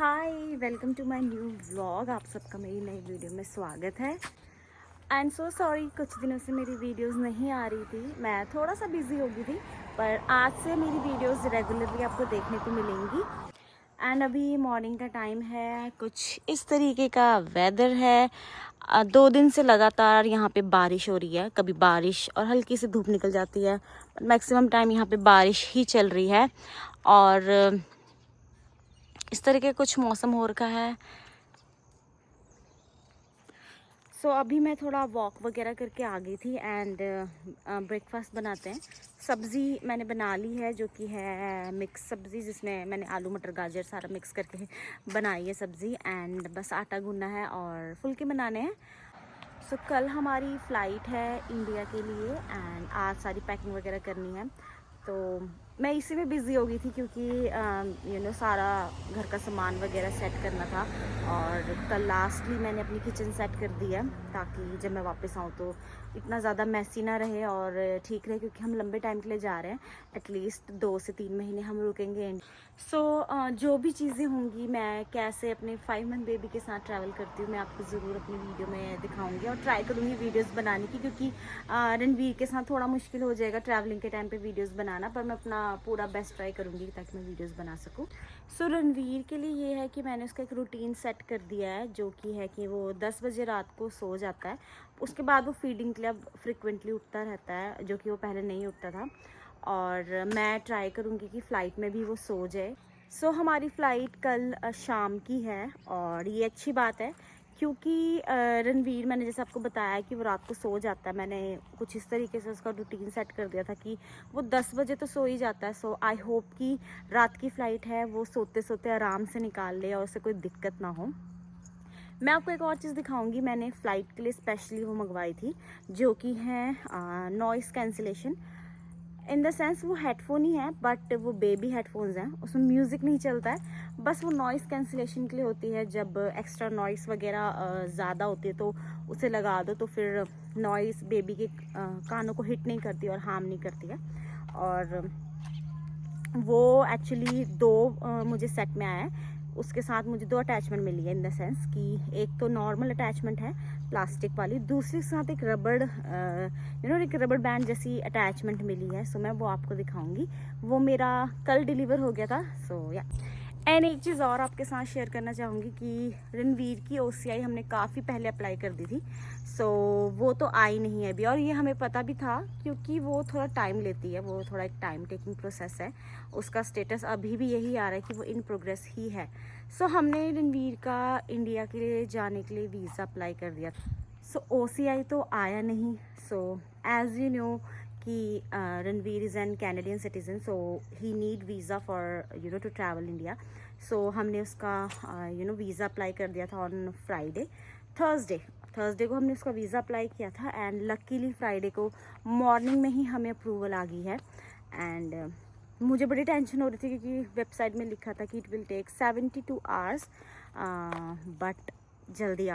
Hi, welcome to my new vlog. आप सबका मेरी नई वीडियो में स्वागत है। आई एम सो सॉरी, कुछ दिनों से मेरी वीडियोस नहीं आ रही थी। मैं थोड़ा सा बिजी हो गई थी, पर आज से मेरी वीडियोस रेगुलरली आपको देखने को मिलेंगी। एंड अभी मॉर्निंग का टाइम है, कुछ इस तरीके का वेदर है। 2 दिन से लगातार यहाँ पे बारिश हो रही है। कभी बारिश और हल्की सी धूप निकल जाती है, मैक्सिमम टाइम यहाँ पे बारिश ही चल रही है। और इस तरह के कुछ मौसम हो रखा है। अभी मैं थोड़ा वॉक वगैरह करके आ गई थी एंड ब्रेकफास्ट बनाते हैं। सब्ज़ी मैंने बना ली है, जो कि है मिक्स सब्ज़ी, जिसमें मैंने आलू मटर गाजर सारा मिक्स करके बनाई है सब्ज़ी। एंड बस आटा गूंदना है और फुल्के बनाने हैं। कल हमारी फ़्लाइट है इंडिया के लिए एंड आज सारी पैकिंग वगैरह करनी है। तो मैं इसी में बिज़ी हो गई थी, क्योंकि सारा घर का सामान वगैरह सेट करना था। और कल लास्टली मैंने अपनी किचन सेट कर दी है, ताकि जब मैं वापस आऊँ तो इतना ज़्यादा मैसी ना रहे और ठीक रहे, क्योंकि हम लंबे टाइम के लिए जा रहे हैं। एटलीस्ट 2 से 3 महीने हम रुकेंगे। जो भी चीज़ें होंगी, मैं कैसे अपने 5 मंथ बेबी के साथ ट्रैवल करती हूँ, मैं आपको ज़रूर अपनी वीडियो में दिखाऊंगी और ट्राई करूँगी वीडियोस बनाने की, क्योंकि रणवीर के साथ थोड़ा मुश्किल हो जाएगा ट्रैवलिंग के टाइम पे वीडियोस बनाना। पर मैं अपना पूरा बेस्ट ट्राई करूँगी ताकि मैं वीडियोस बना सकूँ। रणवीर के लिए ये है कि मैंने उसका एक रूटीन सेट कर दिया है, जो कि है कि वो 10 बजे रात को सो जाता है। उसके बाद वो फीडिंग के लिए अब फ्रिक्वेंटली उठता रहता है, जो कि वो पहले नहीं उठता था। और मैं ट्राई करूँगी कि फ़्लाइट में भी वो सो जाए। हमारी फ़्लाइट कल शाम की है और ये अच्छी बात है, क्योंकि रणवीर, मैंने जैसे आपको बताया कि वो रात को सो जाता है। मैंने कुछ इस तरीके से उसका रूटीन सेट कर दिया था कि वो 10 बजे तो सो ही जाता है। आई होप कि रात की फ़्लाइट है वो सोते सोते आराम से निकाल ले और उसे कोई दिक्कत ना हो। मैं आपको एक और चीज़ दिखाऊंगी। मैंने फ़्लाइट के लिए स्पेशली वो मंगवाई थी, जो कि है noise cancellation. In the sense वो हेडफोन ही है, बट वो बेबी हेडफोन्स हैं, उसमें म्यूज़िक नहीं चलता है। बस वो नॉइज़ कैंसिलेशन के लिए होती है। जब एक्स्ट्रा नॉइज़ वगैरह ज़्यादा होती है तो उसे लगा दो, तो फिर नॉइज़ बेबी के कानों को हिट नहीं करती और हार्म नहीं करती है। और वो एक्चुअली 2 मुझे सेट में आया है। उसके साथ मुझे 2 अटैचमेंट मिली है, इन द सेंस कि एक तो नॉर्मल अटैचमेंट है प्लास्टिक वाली, दूसरी के साथ एक एक रबड़ बैंड जैसी अटैचमेंट मिली है। मैं वो आपको दिखाऊंगी। वो मेरा कल डिलीवर हो गया था। या एंड एक चीज़ और आपके साथ शेयर करना चाहूँगी कि रणवीर की OCI हमने काफ़ी पहले अप्लाई कर दी थी। वो तो आई नहीं है अभी, और ये हमें पता भी था, क्योंकि वो थोड़ा टाइम लेती है। वो थोड़ा एक टाइम टेकिंग प्रोसेस है। उसका स्टेटस अभी भी यही आ रहा है कि वो इन प्रोग्रेस ही है। हमने रणवीर का इंडिया के लिए जाने के लिए वीज़ा अप्लाई कर दिया था। OCI तो आया नहीं। एज यू नो कि Ranveer is an Canadian citizen, he need visa for to travel India. हमने उसका वीज़ा अप्लाई कर दिया था ऑन फ्राइडे। थर्सडे को हमने उसका वीज़ा अप्लाई किया था एंड लकीली फ्राइडे को मॉर्निंग में ही हमें अप्रूवल आ गई है। एंड मुझे बड़ी टेंशन हो रही थी, क्योंकि वेबसाइट में लिखा था कि it will take 72 hours, but जल्दी आ।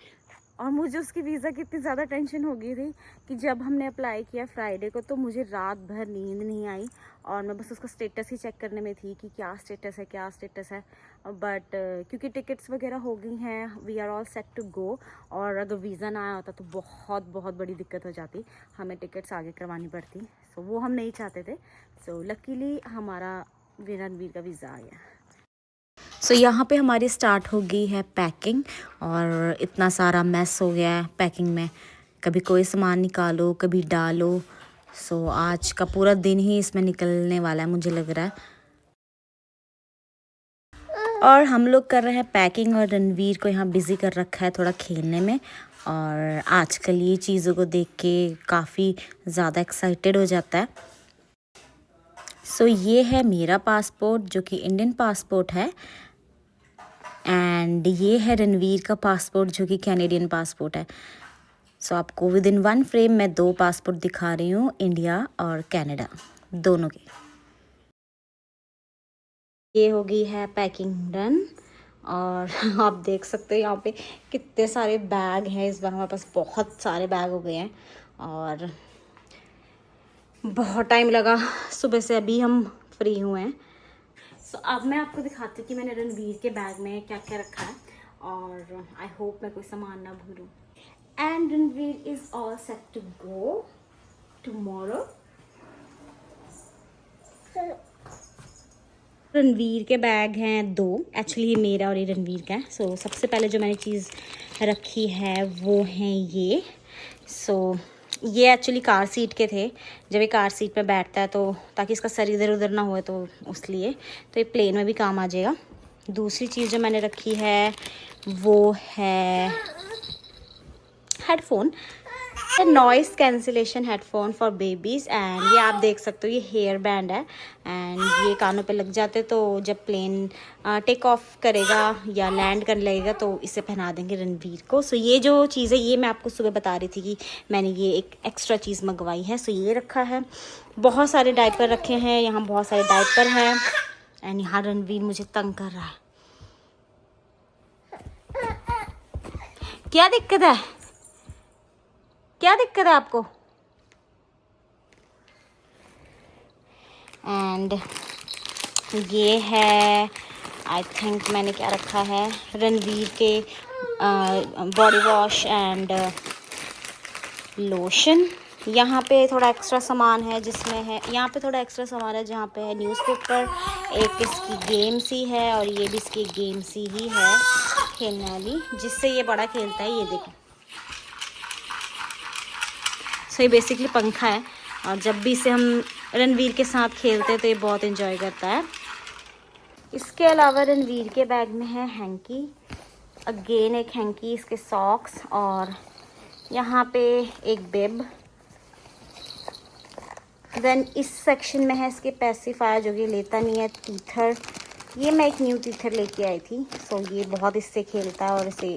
और मुझे उसकी वीज़ा की इतनी ज़्यादा टेंशन हो गई थी कि जब हमने अप्लाई किया फ्राइडे को, तो मुझे रात भर नींद नहीं आई और मैं बस उसका स्टेटस ही चेक करने में थी कि क्या स्टेटस है। बट क्योंकि टिकट्स वगैरह हो गई हैं, we are all set to go. और अगर वीज़ा ना आया होता तो बहुत बहुत बड़ी दिक्कत हो जाती, हमें टिकट्स आगे करवानी पड़ती। वो हम नहीं चाहते थे। लकीली हमारा रणवीर का वीज़ा आ गया। यहाँ पे हमारी स्टार्ट हो गई है पैकिंग, और इतना सारा मैस हो गया है पैकिंग में। कभी कोई सामान निकालो, कभी डालो। आज का पूरा दिन ही इसमें निकलने वाला है, मुझे लग रहा है। और हम लोग कर रहे हैं पैकिंग, और रणवीर को यहाँ बिज़ी कर रखा है थोड़ा खेलने में। और आजकल ये चीज़ों को देख के काफ़ी ज़्यादा एक्साइटेड हो जाता है। ये है मेरा पासपोर्ट, जो कि इंडियन पासपोर्ट है। एंड ये है रणवीर का पासपोर्ट, जो कि कैनेडियन पासपोर्ट है। आपको विद इन 1 फ्रेम मैं 2 पासपोर्ट दिखा रही हूँ, इंडिया और कनाडा दोनों के। ये हो गई है पैकिंग डन। और आप देख सकते हो यहाँ पे कितने सारे बैग हैं। इस बार हमारे पास बहुत सारे बैग हो गए हैं और बहुत टाइम लगा। सुबह से अभी हम फ्री हुए हैं। सो अब मैं आपको दिखाती हूँ कि मैंने रणवीर के बैग में क्या क्या रखा है, और आई होप मैं कोई सामान ना भूलूँ। And Ranveer is all set to go tomorrow. Ranveer के बैग हैं 2, एक्चुअली ये मेरा और ये रणवीर का है। सो सबसे पहले जो मैंने चीज़ रखी है वो है ये। ये एक्चुअली कार सीट के थे। जब ये कार सीट पे बैठता है तो ताकि इसका सर इधर उधर ना हो, तो उसलिए तो ये प्लेन में भी काम आ जाएगा। दूसरी चीज़ जो मैंने रखी है वो है headphone, noise cancellation headphone for babies. And ये आप देख सकते हो, ये हेयर बैंड है एंड ये कानों पे लग जाते, तो जब प्लेन टेक ऑफ करेगा या लैंड करने लगेगा तो इसे पहना देंगे रणवीर को। सो ये जो चीज़ है ये मैं आपको सुबह बता रही थी कि मैंने ये एक एक्स्ट्रा चीज़ मंगवाई है। सो ये रखा है, बहुत सारे डायपर रखे हैं, यहाँ बहुत सारे डायपर हैं एंड यहाँ रणवीर मुझे तंग कर रहा है। क्या दिक्कत है, क्या दिक्कत है आपको? एंड ये है, आई थिंक मैंने क्या रखा है, रणवीर के बॉडी वॉश एंड लोशन। यहाँ पे थोड़ा एक्स्ट्रा सामान है जिसमें है, यहाँ पे थोड़ा एक्स्ट्रा सामान है जहाँ पे है न्यूज़पेपर, एक इसकी गेम सी है और ये भी इसकी गेम सी ही है खेलने वाली, जिससे ये बड़ा खेलता है। ये देखें, सो ये बेसिकली पंखा है और जब भी इसे हम रणवीर के साथ खेलते हैं तो ये बहुत एंजॉय करता है। इसके अलावा रणवीर के बैग में है हैंकी, अगेन एक हैंकी, इसके सॉक्स और यहाँ पे एक बिब। देन इस सेक्शन में है इसके पैसिफायर जो कि लेता नहीं है, टीथर। ये मैं एक न्यू टीथर लेके आई थी। सो ये बहुत इससे खेलता है और इसे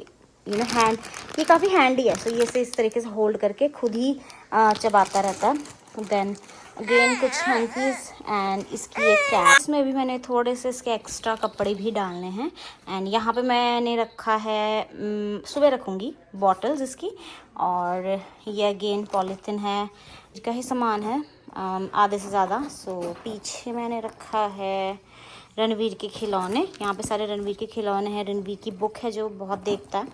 हैंड, ये काफ़ी हैंडी है। सो ये इसे इस तरीके से होल्ड करके खुद ही चबाता रहता है। देन अगेन कुछ हैंकीज एंड इसकी एक कैप। इसमें भी मैंने थोड़े से इसके एक्स्ट्रा कपड़े भी डालने हैं। एंड यहाँ पे मैंने रखा है, सुबह रखूँगी बॉटल्स इसकी। और ये अगेन पॉलीथिन है, इसका ही सामान है आधे से ज़्यादा। सो पीछे मैंने रखा है रणवीर के खिलौने, यहाँ पे सारे रणवीर के खिलौने हैं। रणवीर की बुक है जो बहुत देखता है।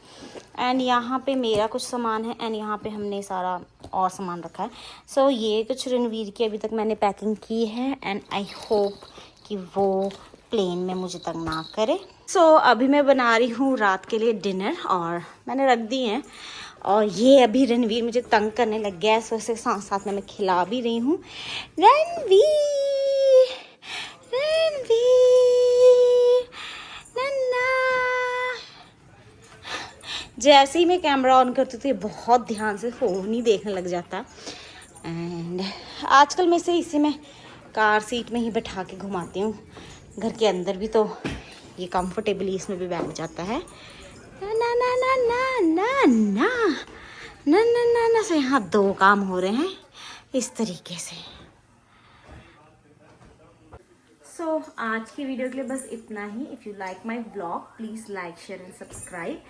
एंड यहाँ पे मेरा कुछ सामान है एंड यहाँ पे हमने सारा और सामान रखा है। सो ये कुछ रणवीर की अभी तक मैंने पैकिंग की है एंड आई होप कि वो प्लेन में मुझे तंग ना करे। सो अभी मैं बना रही हूँ रात के लिए डिनर और मैंने रख दी हैं। और ये अभी रणवीर मुझे तंग करने लग गया है, सो इसे साथ साथ में मैं खिला भी रही हूँ। रणवीर, रणवीर, नन्ना। जैसे ही मैं कैमरा ऑन करती थी बहुत ध्यान से फ़ोन ही देखने लग जाता। एंड आजकल मैं इसी में कार सीट में ही बैठा के घुमाती हूँ, घर के अंदर भी तो ये कंफर्टेबली इसमें भी बैठ जाता है। ना ना ना ना ना ना ना ना ना ना ना से यहाँ 2 काम हो रहे हैं इस तरीके से। सो आज की वीडियो के लिए बस इतना ही। If you like my blog please like share and subscribe.